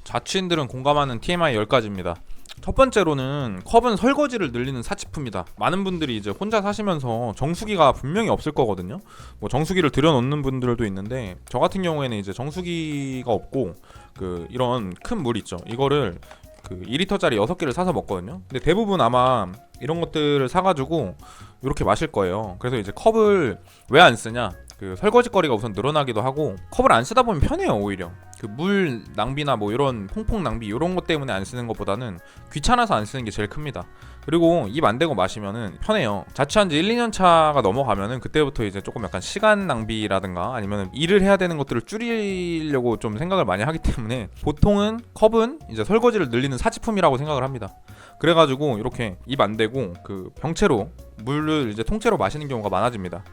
자취인들은 공감하는 TMI 10가지입니다. 첫 번째로는 컵은 설거지를 늘리는 사치품이다. 많은 분들이 이제 혼자 사시면서 정수기가 분명히 없을 거거든요. 뭐 정수기를 들여놓는 분들도 있는데 저 같은 경우에는 이제 정수기가 없고 이런 큰 물 있죠. 이거를 2리터짜리 6개를 사서 먹거든요. 근데 대부분 아마 이런 것들을 사가지고 이렇게 마실 거예요. 그래서 이제 컵을 왜 안 쓰냐? 설거지거리가 우선 늘어나기도 하고 컵을 안 쓰다 보면 편해요. 오히려 물 낭비나 뭐 이런 퐁퐁 낭비 이런 것 때문에 안 쓰는 것보다는 귀찮아서 안 쓰는 게 제일 큽니다. 그리고 입 안 대고 마시면은 편해요. 자취한 지 1, 2년 차가 넘어가면은 그때부터 이제 조금 약간 시간 낭비라든가 아니면 일을 해야 되는 것들을 줄이려고 좀 생각을 많이 하기 때문에 보통은 컵은 이제 설거지를 늘리는 사치품이라고 생각을 합니다. 그래가지고 이렇게 입 안 대고 병채로 물을 이제 통째로 마시는 경우가 많아집니다.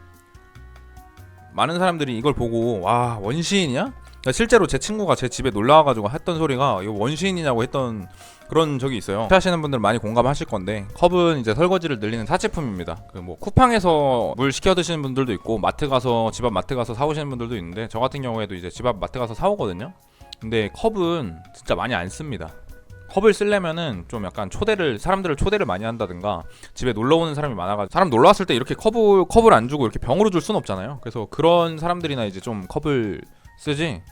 많은 사람들이 이걸 보고 와 원시인이야? 실제로 제 친구가 제 집에 놀러와가지고 했던 소리가 이거 원시인이냐고 했던 그런 적이 있어요. 하시는 분들 많이 공감하실 건데 컵은 이제 설거지를 늘리는 사치품입니다. 뭐 쿠팡에서 물 시켜 드시는 분들도 있고 마트 가서 집 앞 마트 가서 사오시는 분들도 있는데 저 같은 경우에도 이제 집 앞 마트 가서 사오거든요. 근데 컵은 진짜 많이 안 씁니다. 컵을 쓰려면은 좀 약간 사람들을 초대를 많이 한다든가 집에 놀러 오는 사람이 많아가지고 사람 놀러 왔을 때 이렇게 컵을 안 주고 이렇게 병으로 줄 순 없잖아요. 그래서 그런 사람들이나 이제 좀 컵을 쓰지.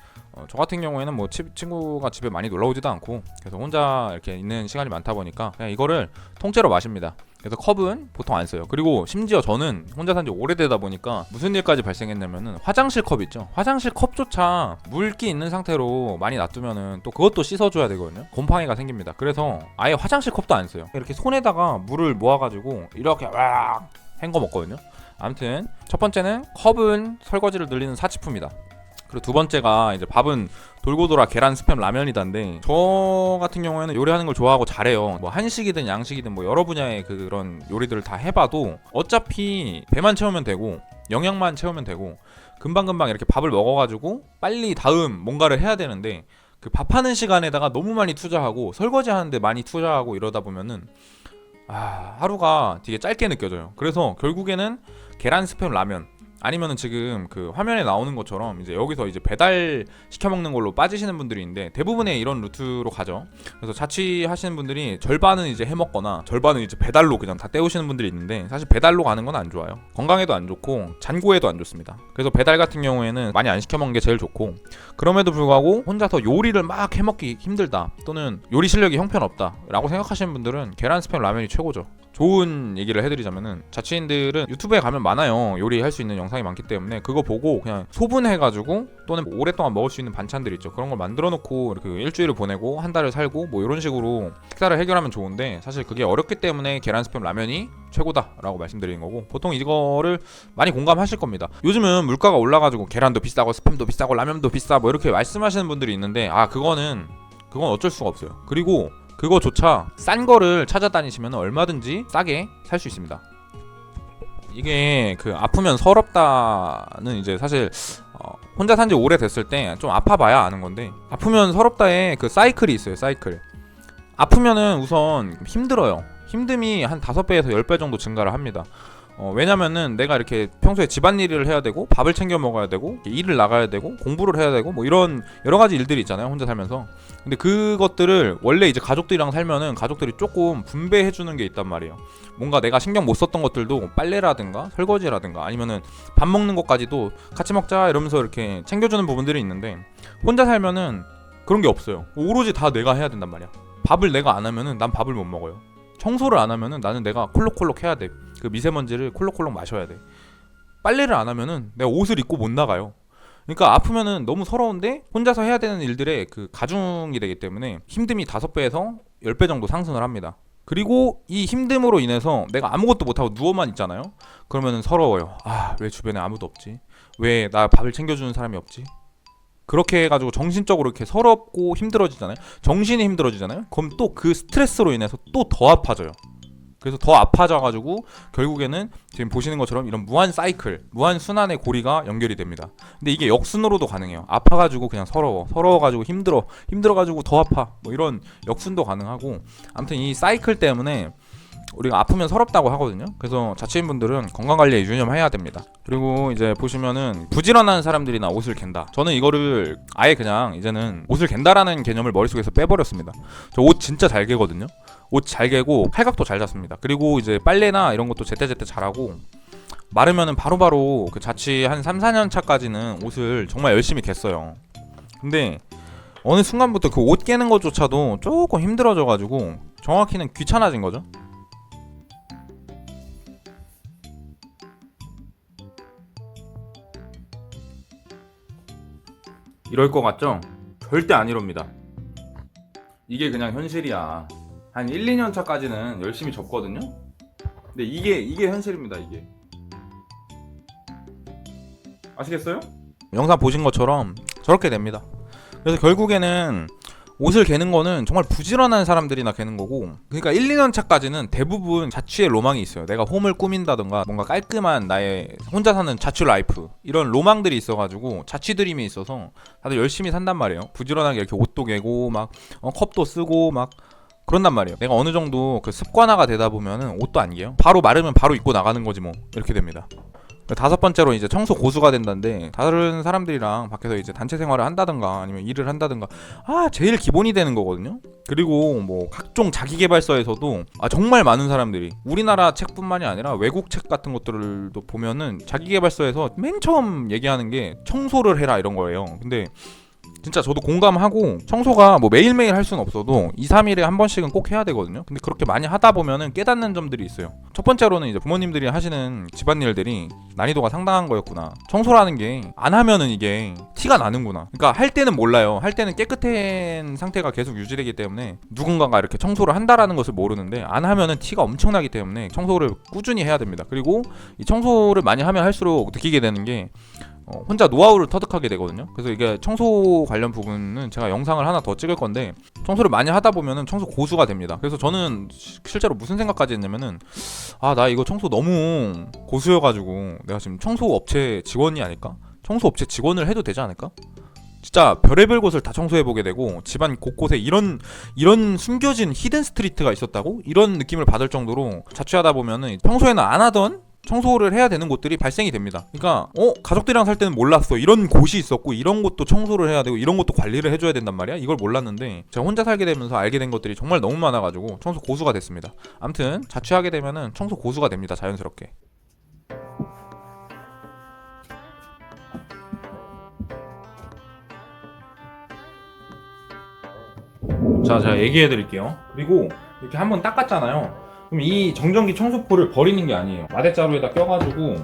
저 같은 경우에는 뭐 친구가 집에 많이 놀러 오지도 않고 그래서 혼자 이렇게 있는 시간이 많다 보니까 그냥 이거를 통째로 마십니다. 그래서 컵은 보통 안 써요. 그리고 심지어 저는 혼자 산지 오래되다 보니까 무슨 일까지 발생했냐면은 화장실 컵 있죠. 화장실 컵조차 물기 있는 상태로 많이 놔두면은 또 그것도 씻어줘야 되거든요. 곰팡이가 생깁니다. 그래서 아예 화장실 컵도 안 써요. 이렇게 손에다가 물을 모아가지고 이렇게 왁 헹궈 먹거든요. 아무튼 첫 번째는 컵은 설거지를 늘리는 사치품이다. 그리고 두 번째가 이제 밥은 돌고 돌아 계란 스팸 라면이다인데 저 같은 경우에는 요리하는 걸 좋아하고 잘해요. 뭐 한식이든 양식이든 뭐 여러 분야의 그런 요리들을 다 해봐도 어차피 배만 채우면 되고 영양만 채우면 되고 금방금방 이렇게 밥을 먹어가지고 빨리 다음 뭔가를 해야 되는데 밥하는 시간에다가 너무 많이 투자하고 설거지 하는데 많이 투자하고 이러다 보면은 하루가 되게 짧게 느껴져요. 그래서 결국에는 계란 스팸 라면 아니면은 지금 화면에 나오는 것처럼 이제 여기서 이제 배달 시켜 먹는 걸로 빠지시는 분들이 있는데 대부분의 이런 루트로 가죠. 그래서 자취하시는 분들이 절반은 이제 해 먹거나 절반은 이제 배달로 그냥 다 때우시는 분들이 있는데 사실 배달로 가는 건 안 좋아요. 건강에도 안 좋고 잔고에도 안 좋습니다. 그래서 배달 같은 경우에는 많이 안 시켜 먹는 게 제일 좋고 그럼에도 불구하고 혼자서 요리를 막 해 먹기 힘들다 또는 요리 실력이 형편없다 라고 생각하시는 분들은 계란 스팸 라면이 최고죠. 좋은 얘기를 해드리자면은 자취인들은 유튜브에 가면 많아요. 요리할 수 있는 영상이 많기 때문에 그거 보고 그냥 소분해가지고 또는 오랫동안 먹을 수 있는 반찬들 있죠. 그런 걸 만들어 놓고 이렇게 일주일을 보내고 한 달을 살고 뭐 이런 식으로 식사를 해결하면 좋은데 사실 그게 어렵기 때문에 계란 스팸 라면이 최고다라고 말씀드리는 거고 보통 이거를 많이 공감하실 겁니다. 요즘은 물가가 올라가지고 계란도 비싸고 스팸도 비싸고 라면도 비싸 뭐 이렇게 말씀하시는 분들이 있는데 그건 어쩔 수가 없어요. 그리고 그거조차 싼 거를 찾아다니시면 얼마든지 싸게 살 수 있습니다. 이게 아프면 서럽다는 이제 사실 혼자 산지 오래됐을 때 좀 아파봐야 아는 건데 아프면 서럽다에 사이클이 있어요. 사이클. 아프면은 우선 힘들어요. 힘듦이 한 5배에서 10배 정도 증가를 합니다. 왜냐면은 내가 이렇게 평소에 집안일을 해야 되고 밥을 챙겨 먹어야 되고 일을 나가야 되고 공부를 해야 되고 뭐 이런 여러 가지 일들이 있잖아요. 혼자 살면서. 근데 그것들을 원래 이제 가족들이랑 살면은 가족들이 조금 분배해 주는 게 있단 말이에요. 뭔가 내가 신경 못 썼던 것들도 빨래라든가 설거지라든가 아니면은 밥 먹는 것까지도 같이 먹자 이러면서 이렇게 챙겨주는 부분들이 있는데 혼자 살면은 그런 게 없어요. 오로지 다 내가 해야 된단 말이야. 밥을 내가 안 하면은 난 밥을 못 먹어요. 청소를 안 하면은 나는 내가 콜록콜록 해야 돼. 미세먼지를 콜록콜록 마셔야 돼. 빨래를 안 하면은 내가 옷을 입고 못 나가요. 그러니까 아프면은 너무 서러운데 혼자서 해야 되는 일들의 가중이 되기 때문에 힘듦이 5배에서 10배 정도 상승을 합니다. 그리고 이 힘듦으로 인해서 내가 아무것도 못하고 누워만 있잖아요. 그러면은 서러워요. 왜 주변에 아무도 없지? 왜 나 밥을 챙겨주는 사람이 없지? 그렇게 해가지고 정신적으로 이렇게 서럽고 힘들어지잖아요. 정신이 힘들어지잖아요. 그럼 또 그 스트레스로 인해서 또 더 아파져요. 그래서 더 아파져가지고 결국에는 지금 보시는 것처럼 이런 무한 사이클, 무한 순환의 고리가 연결이 됩니다. 근데 이게 역순으로도 가능해요. 아파가지고 그냥 서러워가지고 힘들어가지고 더 아파 뭐 이런 역순도 가능하고 아무튼 이 사이클 때문에 우리가 아프면 서럽다고 하거든요. 그래서 자취인분들은 건강관리에 유념해야 됩니다. 그리고 이제 보시면은 부지런한 사람들이나 옷을 갠다. 저는 이거를 아예 그냥 이제는 옷을 갠다라는 개념을 머릿속에서 빼버렸습니다. 저 옷 진짜 잘 개거든요. 옷 잘 개고 칼각도 잘 잡습니다. 그리고 이제 빨래나 이런 것도 제때제때 잘하고, 마르면은 바로바로 그 자취 한 3, 4년 차까지는 옷을 정말 열심히 갰어요. 근데 어느 순간부터 그 옷 깨는 것조차도 조금 힘들어져가지고 정확히는 귀찮아진 거죠. 이럴 것 같죠? 절대 안 이럽니다. 이게 그냥 현실이야. 한 1, 2년 차까지는 열심히 접거든요. 근데 이게 현실입니다. 이게. 아시겠어요? 영상 보신 것처럼 저렇게 됩니다. 그래서 결국에는 옷을 개는 거는 정말 부지런한 사람들이나 개는 거고, 그러니까 1, 2년 차까지는 대부분 자취의 로망이 있어요. 내가 홈을 꾸민다던가 뭔가 깔끔한 나의 혼자 사는 자취 라이프, 이런 로망들이 있어가지고 자취 드림이 있어서 다들 열심히 산단 말이에요. 부지런하게 이렇게 옷도 개고 막 컵도 쓰고 막 그런단 말이에요. 내가 어느 정도 그 습관화가 되다 보면은 옷도 안 개요. 바로 마르면 바로 입고 나가는 거지 뭐. 이렇게 됩니다. 다섯 번째로 이제 청소 고수가 된다는데, 다른 사람들이랑 밖에서 이제 단체 생활을 한다든가 아니면 일을 한다든가 제일 기본이 되는 거거든요. 그리고 뭐 각종 자기계발서에서도 정말 많은 사람들이, 우리나라 책뿐만이 아니라 외국 책 같은 것들도 보면은 자기계발서에서 맨 처음 얘기하는 게 청소를 해라 이런 거예요. 근데 진짜 저도 공감하고, 청소가 뭐 매일매일 할 수는 없어도 2, 3일에 한 번씩은 꼭 해야 되거든요. 근데 그렇게 많이 하다 보면은 깨닫는 점들이 있어요. 첫 번째로는 이제 부모님들이 하시는 집안일들이 난이도가 상당한 거였구나. 청소라는 게 안 하면은 이게 티가 나는구나. 그러니까 할 때는 몰라요. 할 때는 깨끗한 상태가 계속 유지되기 때문에 누군가가 이렇게 청소를 한다라는 것을 모르는데, 안 하면은 티가 엄청나기 때문에 청소를 꾸준히 해야 됩니다. 그리고 이 청소를 많이 하면 할수록 느끼게 되는 게 혼자 노하우를 터득하게 되거든요. 그래서 이게 청소 관련 부분은 제가 영상을 하나 더 찍을 건데, 청소를 많이 하다 보면은 청소 고수가 됩니다. 그래서 저는 실제로 무슨 생각까지 했냐면은, 나 이거 청소 너무 고수여가지고 내가 지금 청소 업체 직원이 아닐까? 청소 업체 직원을 해도 되지 않을까? 진짜 별의별 곳을 다 청소해보게 되고, 집안 곳곳에 이런 숨겨진 히든 스트리트가 있었다고? 이런 느낌을 받을 정도로 자취하다 보면은 평소에는 안 하던 청소를 해야 되는 곳들이 발생이 됩니다. 그러니까 가족들이랑 살 때는 몰랐어. 이런 곳이 있었고 이런 곳도 청소를 해야 되고 이런 것도 관리를 해줘야 된단 말이야. 이걸 몰랐는데 제가 혼자 살게 되면서 알게 된 것들이 정말 너무 많아가지고 청소 고수가 됐습니다. 아무튼 자취하게 되면은 청소 고수가 됩니다. 자연스럽게. 자, 제가 얘기해 드릴게요. 그리고 이렇게 한번 닦았잖아요. 그럼 이 정전기 청소포를 버리는 게 아니에요. 마대자루에다 껴가지고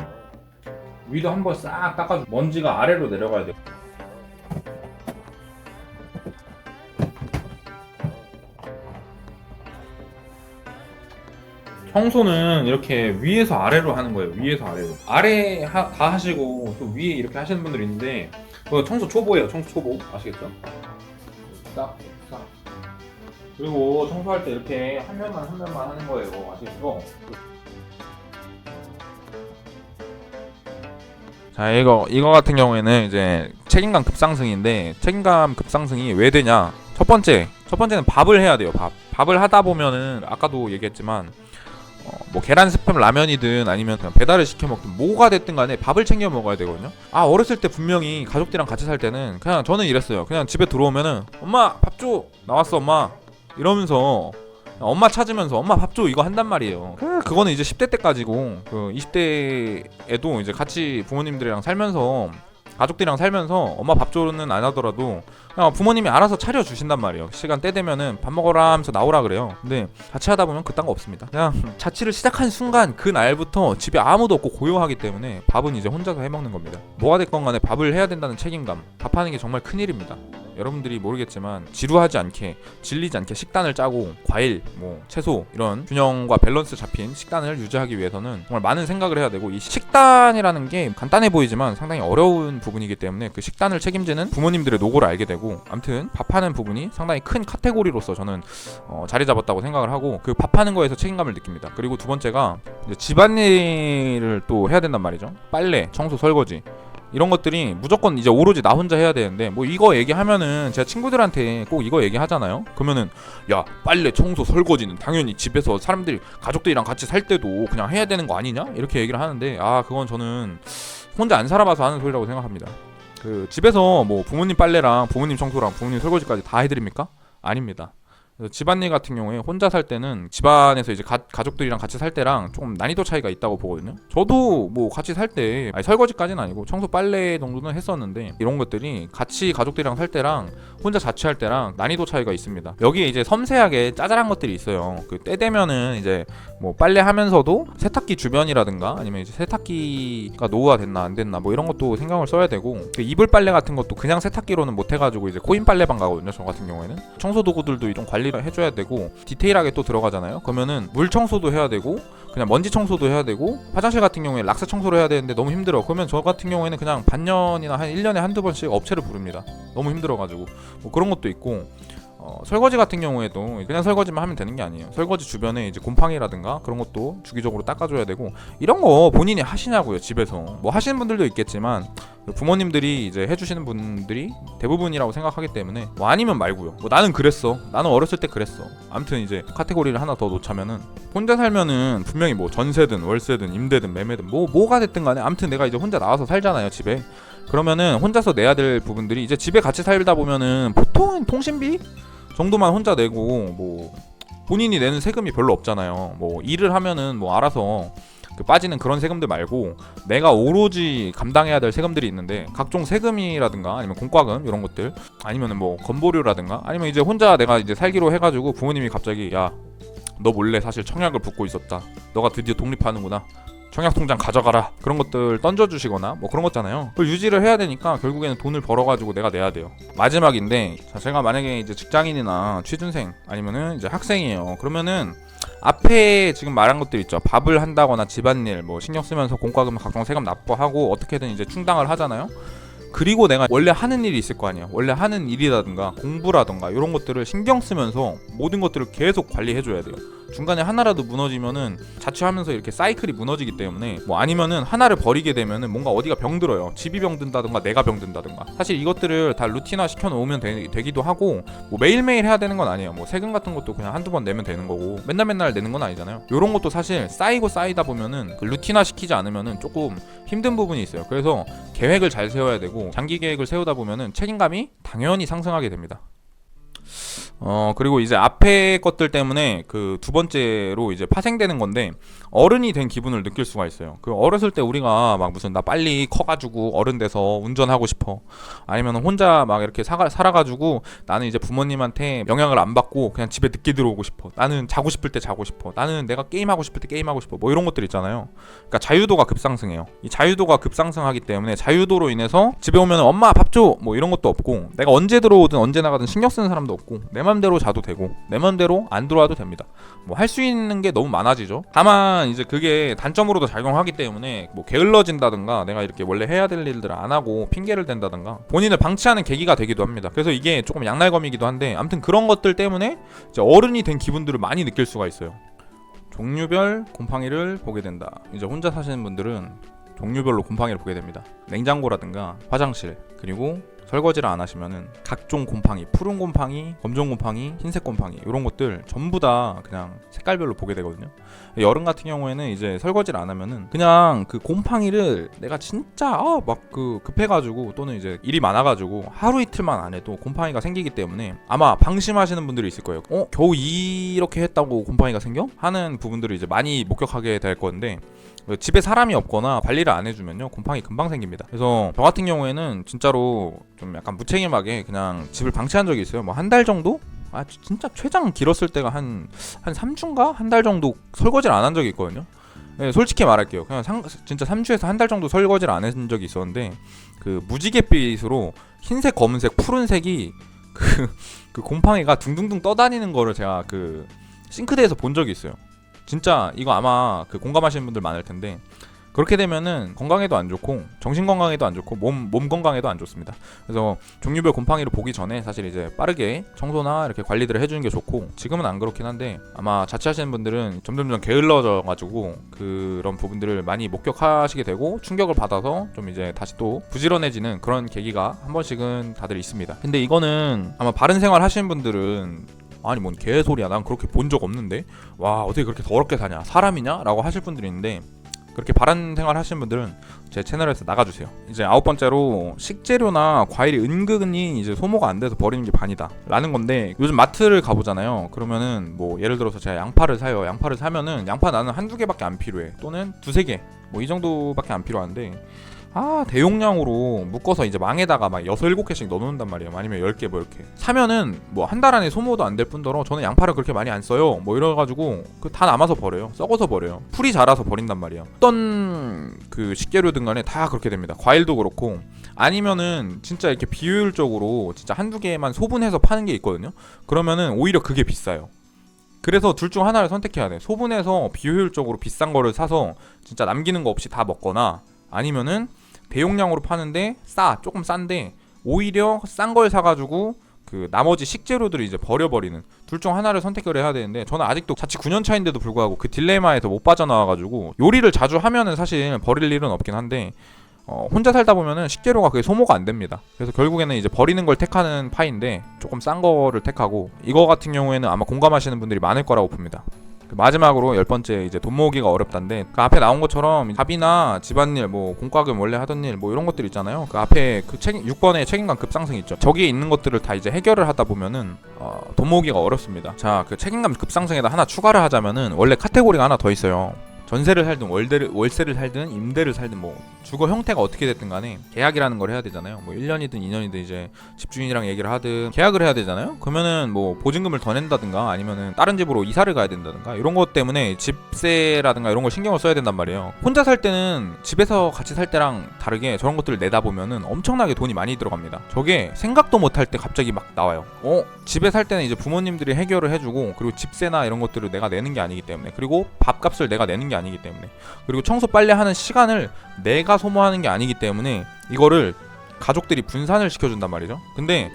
위도 한번 싹 닦아주고, 먼지가 아래로 내려가야 돼요. 청소는 이렇게 위에서 아래로 하는 거예요. 위에서 아래로. 다 하시고 또 위에 이렇게 하시는 분들이 있는데, 그거 청소 초보예요. 청소 초보. 아시겠죠? 싹. 그리고 청소할 때 이렇게 한 면만 하는 거예요. 아시겠죠? 자, 이거 같은 경우에는 이제 책임감 급상승인데, 책임감 급상승이 왜 되냐? 첫 번째는 밥을 해야 돼요. 밥을 하다 보면은 아까도 얘기했지만 뭐 계란 스팸 라면이든 아니면 그냥 배달을 시켜 먹든 뭐가 됐든 간에 밥을 챙겨 먹어야 되거든요. 어렸을 때 분명히 가족들이랑 같이 살 때는 그냥 저는 이랬어요. 그냥 집에 들어오면은 엄마 밥 줘, 나왔어 엄마, 이러면서 엄마 찾으면서 엄마 밥 줘 이거 한단 말이에요. 그거는 이제 10대 때까지고, 그 20대에도 이제 같이 부모님들이랑 살면서, 가족들이랑 살면서 엄마 밥 줘는 안 하더라도 그냥 부모님이 알아서 차려주신단 말이에요. 시간 때 되면은 밥 먹어라 하면서 나오라 그래요. 근데 자취하다 보면 그딴 거 없습니다. 그냥 자취를 시작한 순간 그 날부터 집에 아무도 없고 고요하기 때문에 밥은 이제 혼자서 해먹는 겁니다. 뭐가 됐건 간에 밥을 해야 된다는 책임감, 밥하는 게 정말 큰일입니다. 여러분들이 모르겠지만 지루하지 않게, 질리지 않게 식단을 짜고 과일, 뭐 채소, 이런 균형과 밸런스 잡힌 식단을 유지하기 위해서는 정말 많은 생각을 해야 되고, 이 식단이라는 게 간단해 보이지만 상당히 어려운 부분이기 때문에 그 식단을 책임지는 부모님들의 노고를 알게 되고, 아무튼 밥하는 부분이 상당히 큰 카테고리로서 저는 자리 잡았다고 생각을 하고, 그 밥하는 거에서 책임감을 느낍니다. 그리고 두 번째가 이제 집안일을 또 해야 된단 말이죠. 빨래, 청소, 설거지. 이런 것들이 무조건 이제 오로지 나 혼자 해야 되는데, 뭐 이거 얘기하면은 제가 친구들한테 꼭 이거 얘기하잖아요. 그러면은 야, 빨래, 청소, 설거지는 당연히 집에서 사람들이 가족들이랑 같이 살 때도 그냥 해야 되는 거 아니냐? 이렇게 얘기를 하는데, 그건 저는 혼자 안 살아봐서 하는 소리라고 생각합니다. 그 집에서 뭐 부모님 빨래랑 부모님 청소랑 부모님 설거지까지 다 해드립니까? 아닙니다. 그래서 집안일 같은 경우에 혼자 살 때는 집안에서 이제 가족들이랑 같이 살 때랑 조금 난이도 차이가 있다고 보거든요. 저도 뭐 같이 살 때 설거지까지는 아니고 청소 빨래 정도는 했었는데, 이런 것들이 같이 가족들이랑 살 때랑 혼자 자취할 때랑 난이도 차이가 있습니다. 여기에 이제 섬세하게 짜잘한 것들이 있어요. 그 때 되면은 이제 뭐 빨래 하면서도 세탁기 주변이라든가 아니면 이제 세탁기가 노후화 됐나 안 됐나 뭐 이런 것도 신경을 써야 되고, 그 이불 빨래 같은 것도 그냥 세탁기로는 못 해가지고 이제 코인 빨래방 가거든요. 저 같은 경우에는 청소 도구들도 좀 관리를 해줘야 되고, 디테일하게 또 들어가잖아요. 그러면은 물 청소도 해야 되고 그냥 먼지 청소도 해야 되고, 화장실 같은 경우에 락스 청소를 해야 되는데 너무 힘들어. 그러면 저 같은 경우에는 그냥 반년이나 한 1년에 한두 번씩 업체를 부릅니다. 너무 힘들어가지고. 뭐 그런 것도 있고, 설거지 같은 경우에도 그냥 설거지만 하면 되는 게 아니에요. 설거지 주변에 이제 곰팡이라든가 그런 것도 주기적으로 닦아줘야 되고, 이런 거 본인이 하시냐고요. 집에서 뭐 하시는 분들도 있겠지만 부모님들이 이제 해주시는 분들이 대부분이라고 생각하기 때문에, 뭐 아니면 말고요. 뭐 나는 그랬어, 나는 어렸을 때 그랬어. 아무튼 이제 카테고리를 하나 더 놓자면은, 혼자 살면은 분명히 뭐 전세든 월세든 임대든 매매든 뭐가 됐든 간에 아무튼 내가 이제 혼자 나와서 살잖아요, 집에. 그러면은 혼자서 내야 될 부분들이, 이제 집에 같이 살다 보면은 보통은 통신비 정도만 혼자 내고, 뭐 본인이 내는 세금이 별로 없잖아요. 뭐 일을 하면은 뭐 알아서 그 빠지는 그런 세금들 말고 내가 오로지 감당해야 될 세금들이 있는데, 각종 세금이라든가 아니면 공과금 이런 것들, 아니면은 뭐 건보료라든가, 아니면 이제 혼자 내가 이제 살기로 해가지고 부모님이 갑자기 야, 너 몰래 사실 청약을 붓고 있었다, 너가 드디어 독립하는구나, 청약 통장 가져가라, 그런 것들 던져주시거나 뭐 그런 거잖아요. 그걸 유지를 해야 되니까 결국에는 돈을 벌어가지고 내가 내야 돼요. 마지막인데, 자, 제가 만약에 이제 직장인이나 취준생 아니면은 이제 학생이에요. 그러면은 앞에 지금 말한 것들 있죠. 밥을 한다거나 집안일 뭐 신경 쓰면서 공과금 각종 세금 납부하고 어떻게든 이제 충당을 하잖아요. 그리고 내가 원래 하는 일이 있을 거 아니에요. 원래 하는 일이라든가 공부라든가 이런 것들을 신경 쓰면서 모든 것들을 계속 관리해줘야 돼요. 중간에 하나라도 무너지면은 자취하면서 이렇게 사이클이 무너지기 때문에, 뭐 아니면은 하나를 버리게 되면은 뭔가 어디가 병들어요. 집이 병든다든가 내가 병든다든가. 사실 이것들을 다 루틴화 시켜놓으면 되기도 하고, 뭐 매일매일 해야 되는 건 아니에요. 뭐 세금 같은 것도 그냥 한두 번 내면 되는 거고 맨날 내는 건 아니잖아요. 요런 것도 사실 쌓이다 보면은 그 루틴화 시키지 않으면은 조금 힘든 부분이 있어요. 그래서 계획을 잘 세워야 되고, 장기 계획을 세우다 보면은 책임감이 당연히 상승하게 됩니다. 그리고 이제 앞에 것들 때문에 그 두 번째로 이제 파생되는 건데, 어른이 된 기분을 느낄 수가 있어요. 그 어렸을 때 우리가 막 무슨 나 빨리 커가지고 어른 돼서 운전하고 싶어, 아니면 혼자 막 이렇게 살아가지고 나는 이제 부모님한테 영향을 안 받고 그냥 집에 늦게 들어오고 싶어, 나는 자고 싶을 때 자고 싶어, 나는 내가 게임하고 싶을 때 게임하고 싶어, 뭐 이런 것들 있잖아요. 그러니까 자유도가 급상승해요. 이 자유도가 급상승하기 때문에 자유도로 인해서 집에 오면 엄마 밥 줘, 뭐 이런 것도 없고, 내가 언제 들어오든 언제 나가든 신경 쓰는 사람도 없고, 내 맘대로 자도 되고 내 맘대로 안 들어와도 됩니다. 뭐 할 수 있는 게 너무 많아지죠. 다만 이제 그게 단점으로도 작용하기 때문에, 뭐 게을러진다든가 내가 이렇게 원래 해야 될 일들을 안 하고 핑계를 댄다든가 본인을 방치하는 계기가 되기도 합니다. 그래서 이게 조금 양날검이기도 한데, 아무튼 그런 것들 때문에 이제 어른이 된 기분들을 많이 느낄 수가 있어요. 종류별 곰팡이를 보게 된다. 이제 혼자 사시는 분들은 종류별로 곰팡이를 보게 됩니다. 냉장고라든가 화장실, 그리고 설거지를 안 하시면은 각종 곰팡이, 푸른 곰팡이, 검정 곰팡이, 흰색 곰팡이, 이런 것들 전부 다 그냥 색깔별로 보게 되거든요. 여름 같은 경우에는 이제 설거지를 안 하면은 그냥 그 곰팡이를 내가 진짜 막 그 급해가지고 또는 이제 일이 많아가지고 하루 이틀만 안 해도 곰팡이가 생기기 때문에, 아마 방심하시는 분들이 있을 거예요. 겨우 이렇게 했다고 곰팡이가 생겨? 하는 부분들을 이제 많이 목격하게 될 건데, 집에 사람이 없거나 관리를 안 해주면요 곰팡이 금방 생깁니다. 그래서 저 같은 경우에는 진짜로 좀 약간 무책임하게 그냥 집을 방치한 적이 있어요. 뭐 한 달 정도? 진짜 최장 길었을 때가 한 3주인가? 한 달 정도 설거지를 안 한 적이 있거든요. 네, 솔직히 말할게요. 그냥 진짜 3주에서 한 달 정도 설거지를 안 한 적이 있었는데, 그 무지갯빛으로 흰색, 검은색, 푸른색이 그 곰팡이가 둥둥둥 떠다니는 거를 제가 그 싱크대에서 본 적이 있어요. 진짜 이거 아마 그 공감하시는 분들 많을 텐데, 그렇게 되면은 건강에도 안 좋고 정신 건강에도 안 좋고 몸 건강에도 안 좋습니다. 그래서 종류별 곰팡이를 보기 전에 사실 이제 빠르게 청소나 이렇게 관리들을 해주는 게 좋고, 지금은 안 그렇긴 한데 아마 자취하시는 분들은 점점 게을러져 가지고 그런 부분들을 많이 목격하시게 되고 충격을 받아서 좀 이제 다시 또 부지런해지는 그런 계기가 한 번씩은 다들 있습니다. 근데 이거는 아마 바른 생활 하시는 분들은 아니 뭔 개소리야, 난 그렇게 본 적 없는데, 와 어떻게 그렇게 더럽게 사냐, 사람이냐? 라고 하실 분들이 있는데, 그렇게 바른 생활 하시는 분들은 제 채널에서 나가주세요. 이제 9번째로 식재료나 과일이 은근히 이제 소모가 안 돼서 버리는 게 반이다 라는 건데, 요즘 마트를 가보잖아요. 그러면은 뭐 예를 들어서 제가 양파를 사요. 양파를 사면은 양파 나는 한두 개밖에 안 필요해, 또는 두세 개 뭐 이 정도밖에 안 필요한데, 대용량으로 묶어서 이제 망에다가 막 6, 7개씩 넣어놓는단 말이에요. 아니면 10개 뭐 이렇게 사면은 뭐 한 달 안에 소모도 안 될 뿐더러 저는 양파를 그렇게 많이 안 써요 뭐 이래가지고 그 다 남아서 버려요. 썩어서 버려요. 풀이 자라서 버린단 말이에요. 어떤 그 식재료든 간에 다 그렇게 됩니다. 과일도 그렇고, 아니면은 진짜 이렇게 비효율적으로 진짜 한두 개만 소분해서 파는 게 있거든요. 그러면은 오히려 그게 비싸요. 그래서 둘 중 하나를 선택해야 돼. 소분해서 비효율적으로 비싼 거를 사서 진짜 남기는 거 없이 다 먹거나, 아니면은 대용량으로 파는데 조금 싼데 오히려 싼 걸 사가지고 그 나머지 식재료들을 이제 버려버리는, 둘 중 하나를 선택을 해야 되는데, 저는 아직도 자취 9년 차인데도 불구하고 그 딜레마에서 못 빠져나와가지고, 요리를 자주 하면은 사실 버릴 일은 없긴 한데 혼자 살다 보면은 식재료가 그게 소모가 안 됩니다. 그래서 결국에는 이제 버리는 걸 택하는 파인데 조금 싼 거를 택하고, 이거 같은 경우에는 아마 공감하시는 분들이 많을 거라고 봅니다. 마지막으로 10번째, 이제 돈 모으기가 어렵다인데, 그 앞에 나온 것처럼 밥이나 집안일, 뭐 공과금 원래 하던 일, 뭐 이런 것들 있잖아요. 그 앞에 그 6번의 책임감 급상승 있죠. 저기에 있는 것들을 다 이제 해결을 하다 보면은 돈 모으기가 어렵습니다. 자, 그 책임감 급상승에다 하나 추가를 하자면은, 원래 카테고리가 하나 더 있어요. 전세를 살든 월세를 살든 임대를 살든 뭐 주거 형태가 어떻게 됐든 간에 계약이라는 걸 해야 되잖아요. 뭐 1년이든 2년이든 이제 집주인이랑 얘기를 하든 계약을 해야 되잖아요. 그러면은 뭐 보증금을 더 낸다든가, 아니면은 다른 집으로 이사를 가야 된다든가, 이런 것 때문에 집세라든가 이런 걸 신경을 써야 된단 말이에요. 혼자 살 때는 집에서 같이 살 때랑 다르게 저런 것들을 내다 보면은 엄청나게 돈이 많이 들어갑니다. 저게 생각도 못할 때 갑자기 막 나와요. 집에 살 때는 이제 부모님들이 해결을 해주고, 그리고 집세나 이런 것들을 내가 내는 게 아니기 때문에, 그리고 밥값을 내가 내는 게 아니기 때문에, 그리고 청소 빨래 하는 시간을 내가 소모하는 게 아니기 때문에 이거를 가족들이 분산을 시켜준단 말이죠. 근데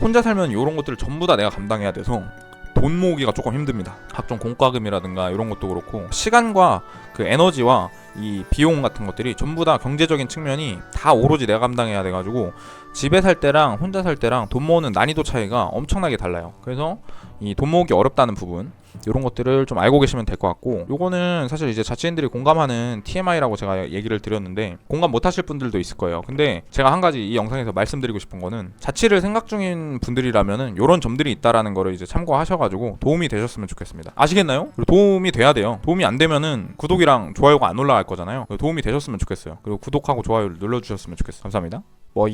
혼자 살면 이런 것들을 전부 다 내가 감당해야 돼서 돈 모으기가 조금 힘듭니다. 각종 공과금이라든가 이런 것도 그렇고, 시간과 그 에너지와 이 비용 같은 것들이 전부 다 경제적인 측면이 다 오로지 내가 감당해야 돼가지고, 집에 살 때랑 혼자 살 때랑 돈 모으는 난이도 차이가 엄청나게 달라요. 그래서 이 돈 모으기 어렵다는 부분, 이런 것들을 좀 알고 계시면 될 것 같고, 요거는 사실 이제 자취인들이 공감하는 TMI라고 제가 얘기를 드렸는데 공감 못 하실 분들도 있을 거예요. 근데 제가 한 가지 이 영상에서 말씀드리고 싶은 거는, 자취를 생각 중인 분들이라면은 요런 점들이 있다라는 거를 이제 참고하셔가지고 도움이 되셨으면 좋겠습니다. 아시겠나요? 그리고 도움이 돼야 돼요. 도움이 안 되면은 구독이랑 좋아요가 안 올라갈 거잖아요. 도움이 되셨으면 좋겠어요. 그리고 구독하고 좋아요를 눌러주셨으면 좋겠어요. 감사합니다. 뭐